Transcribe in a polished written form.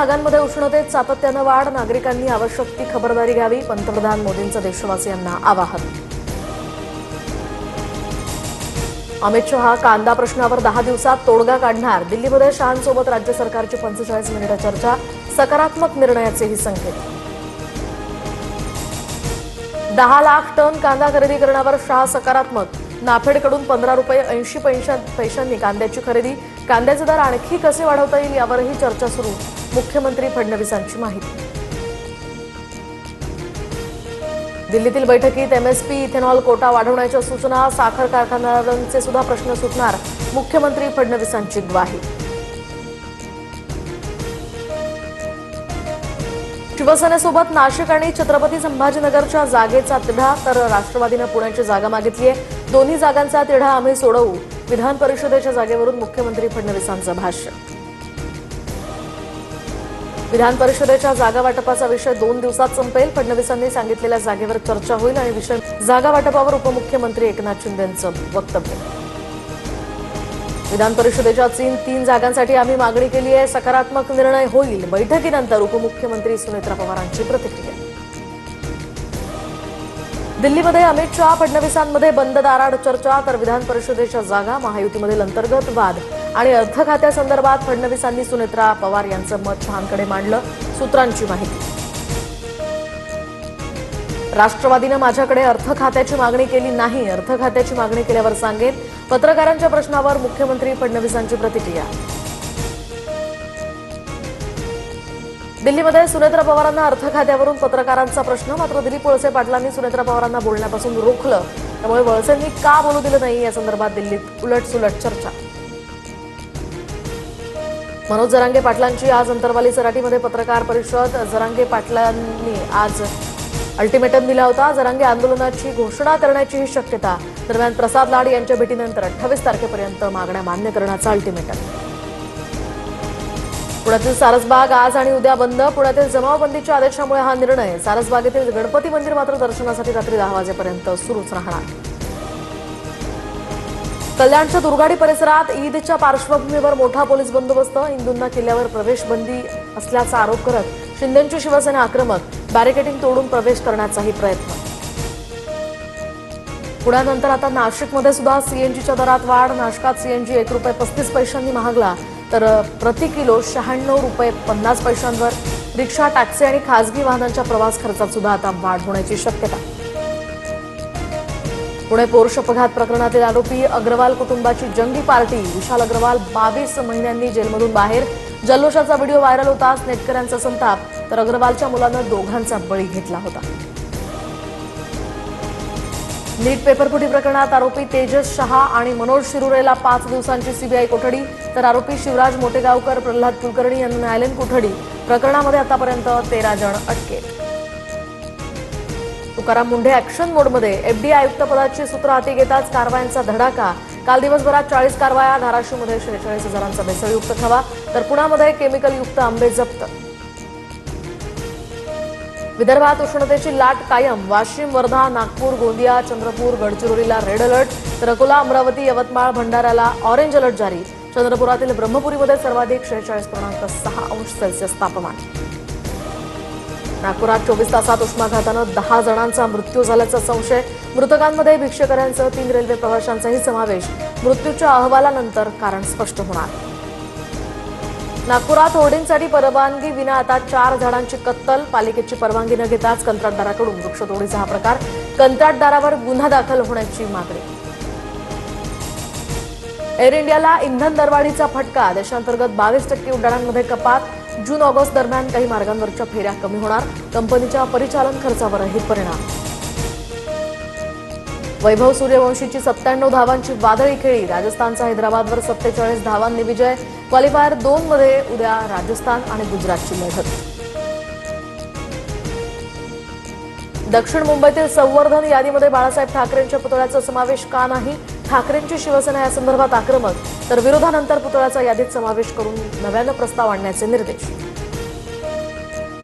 भागांमध्ये उष्णतेत सातत्यानं वाढ, नागरिकांनी आवश्यक ती खबरदारी घ्यावी, पंतप्रधान मोदींचं देशवासियांना आवाहन. अमित शहा कांदा प्रश्नावर 10 दिवसात तोडगा काढणार, दिल्लीमध्ये शहांसोबत राज्य सरकारची 45 मिनिटं चर्चा, सकारात्मक निर्णयाचेही संकेत. 10 लाख टन कांदा खरेदी करण्यावर शहा सकारात्मक, नाफेडकडून 15 रुपये 80 पैशांनी कांद्याची खरेदी, कांद्याचे दर आणखी कसे वाढवता येईल यावरही चर्चा सुरू, मुख्यमंत्री फडणवीसांची माहिती. दिल्लीतील बैठकीत एमएसपी इथेनॉल कोटा वाढवण्याच्या सूचना, साखर कारखानदारांचे सुद्धा प्रश्न सुटणार, मुख्यमंत्री फडणवीसांची ग्वाही. शिवसेनेसोबत नाशिक आणि छत्रपती संभाजीनगरच्या जागेचा तिढा, तर राष्ट्रवादीनं पुण्याची जागा मागितली आहे. दोन्ही जागांचा तिढा आम्ही सोडवू, विधान परिषदेच्या जागेवरून मुख्यमंत्री फडणवीसांचं भाष्य. विधान परिषदेच्या जागा वाटपाचा विषय 2 दिवसात संपेल, फडणवीसांनी सांगितलेल्या जागेवर चर्चा होईल आणि विषय जागा वाटपावर उपमुख्यमंत्री एकनाथ शिंदेंचं वक्तव्य. विधान परिषदेच्या 3 जागांसाठी आम्ही मागणी केली आहे, सकारात्मक निर्णय होईल, बैठकीनंतर उपमुख्यमंत्री सुनेत्रा पवारांची प्रतिक्रिया. दिल्लीमध्ये अमित शहा फडणवीसांमध्ये बंद दाराआड चर्चा, तर विधान परिषदेच्या जागा, महायुतीमधील अंतर्गत वाद आणि अर्थ खात्यासंदर्भात फडणवीसांनी सुनेत्रा पवार यांचं मत शहांकडे मांडलं, सूत्रांची माहिती. राष्ट्रवादीनं माझ्याकडे अर्थ खात्याची मागणी केली नाही, अर्थ खात्याची मागणी केल्यावर सांगेन, पत्रकारांच्या प्रश्नावर मुख्यमंत्री फडणवीसांची प्रतिक्रिया. दिल्लीमध्ये सुनेत्रा पवारांना अर्थ खात्यावरून पत्रकारांचा प्रश्न, मात्र दिलीप वळसे पाटलांनी सुनेत्रा पवारांना बोलण्यापासून रोखलं, त्यामुळे वळसेंनी का बोलू दिलं नाही या संदर्भात दिल्लीत उलटसुलट चर्चा. मनोज जरांगे पाटलांची आज अंतरवाली सराटीमध्ये पत्रकार परिषद, जरांगे पाटलांनी आज अल्टिमेटम दिला होता, जरांगे आंदोलनाची घोषणा करण्याचीही शक्यता. दरम्यान प्रसाद लाड यांच्या भेटीनंतर 28 तारखेपर्यंत मागण्या मान्य करण्याचा अल्टिमेटम. पुण्यातील सारसबाग आज आणि उद्या बंद, पुण्यातील जमावबंदीच्या आदेशामुळे हा निर्णय. सारसबागेतील गणपती मंदिर मात्र दर्शनासाठी रात्री 10 वाजेपर्यंत सुरूच राहणार. कल्याणच्या दुर्गाडी परिसरात ईदच्या पार्श्वभूमीवर मोठा पोलीस बंदोबस्त, हिंदूंना किल्ल्यावर प्रवेश बंदी असल्याचा आरोप करत शिंदेंची शिवसेना आक्रमक, बॅरिकेडिंग तोडून प्रवेश करण्याचाही प्रयत्न. पुण्यानंतर आता नाशिकमध्ये सुद्धा सीएनजीच्या दरात वाढ, नाशकात सीएनजी 1 रुपये 35 पैशांनी महागला, तर प्रति किलो 96 रुपये 50 पैशांवर. रिक्षा, टॅक्सी आणि खासगी वाहनांच्या प्रवास खर्चात सुद्धा आता वाढ होण्याची शक्यता. पुणे पोर्श अपघात प्रकरणातील आरोपी अग्रवाल कुटुंबाची जंगी पार्टी, विशाल अग्रवाल 22 महिन्यांनी जेलमधून बाहेर. जल्लोषाचा व्हिडिओ व्हायरल होताच नेटकऱ्यांचा संताप, तर अग्रवालच्या मुलानं दोघांचा बळी घेतला होता. नीट पेपरफुटी प्रकरणात आरोपी तेजस शहा आणि मनोज शिरुरेला 5 दिवसांची सीबीआय कोठडी, तर आरोपी शिवराज मोटेगावकर, प्रल्हाद कुलकर्णी यांना न्यायालयीन कोठडी. प्रकरणामध्ये आतापर्यंत 13 जण अटकेत. तुकाराम मुंढे ॲक्शन मोडमध्ये, एफडीआय आयुक्तपदाची सूत्र हाती घेताच कारवायांचा धडाका. काल दिवसभरात 40 कारवाया, धाराशिवमध्ये 46,000चा भेसळयुक्त खवा, तर पुण्यामध्ये केमिकलयुक्त आंबे जप्त. विदर्भात उष्णतेची लाट कायम, वाशिम, वर्धा, नागपूर, गोंदिया, चंद्रपूर, गडचिरोलीला रेड अलर्ट, तर अकोला, अमरावती, यवतमाळ, भंडाऱ्याला ऑरेंज अलर्ट जारी. चंद्रपुरातील ब्रह्मपुरीमध्ये सर्वाधिक 46.6 अंश सेल्सिअस तापमान. नागपुरात 24 तासात उष्माघातानं 10 जणांचा मृत्यू झाल्याचा संशय, मृतकांमध्ये भिक्षकऱ्यांसह 3 रेल्वे प्रवाशांचाही समावेश. मृत्यूच्या अहवालानंतर कारण स्पष्ट होणार. नागपुरात होर्डिंगसाठी परवानगी विना आता 4 झाडांची कत्तल, पालिकेची परवानगी न घेताच कंत्राटदाराकडून वृक्षतोडीचा हा प्रकार, कंत्राटदारावर गुन्हा दाखल होण्याची मागणी. एअर इंडियाला इंधन दरवाढीचा फटका, देशांतर्गत 22% उड्डाणांमध्ये कपात. जून-ऑगस्ट दरम्यान काही मार्गांवरच्या फेऱ्या कमी होणार, कंपनीच्या परिचालन खर्चावरही परिणाम. वैभव सूर्यवंशीची 97 धावांची वादळी खेळी, राजस्थानचा हैदराबादवर 47 धावांनी विजय. क्वालिफायर 2 मध्ये उद्या राजस्थान आणि गुजरातची लढत. दक्षिण मुंबईतील संवर्धन यादीमध्ये बाळासाहेब ठाकरेंच्या पुतळ्याचा समावेश का नाही? ठाकरेंची शिवसेना या संदर्भात आक्रमक, तर विरोधानंतर पुतळ्याचा यादीत समावेश करून नव्यानं प्रस्ताव आणण्याचे निर्देश.